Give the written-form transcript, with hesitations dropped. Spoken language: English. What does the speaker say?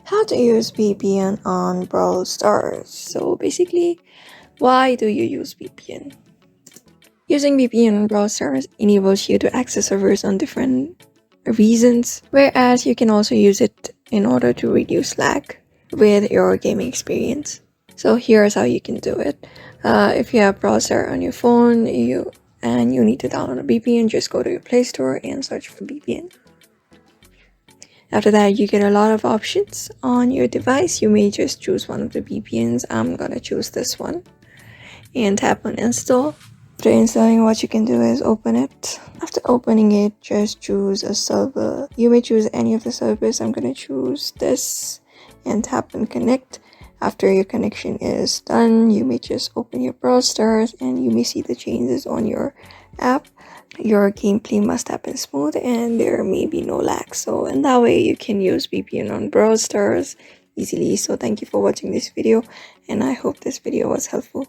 How to use VPN on Brawl Stars. So basically, why do you use VPN? Using VPN on Brawl Stars enables you to access servers on different reasons, whereas you can also use it in order to reduce lag with your gaming experience. So here's how you can do it. If you have Brawl Stars on your phone and you need to download a VPN, just go to your Play Store and search for VPN. After that, you get a lot of options on your device. You may just choose one of the VPNs. I'm gonna choose this one and tap on install. After installing, what you can do is open it. After opening it, just choose a server. You may choose any of the servers. I'm gonna choose this and tap on connect. After your connection is done, you may just open your Brawl Stars and you may see the changes on your app. Your gameplay must have been smooth and there may be no lag. So in that way, you can use VPN on Brawl Stars easily. So thank you for watching this video and I hope this video was helpful.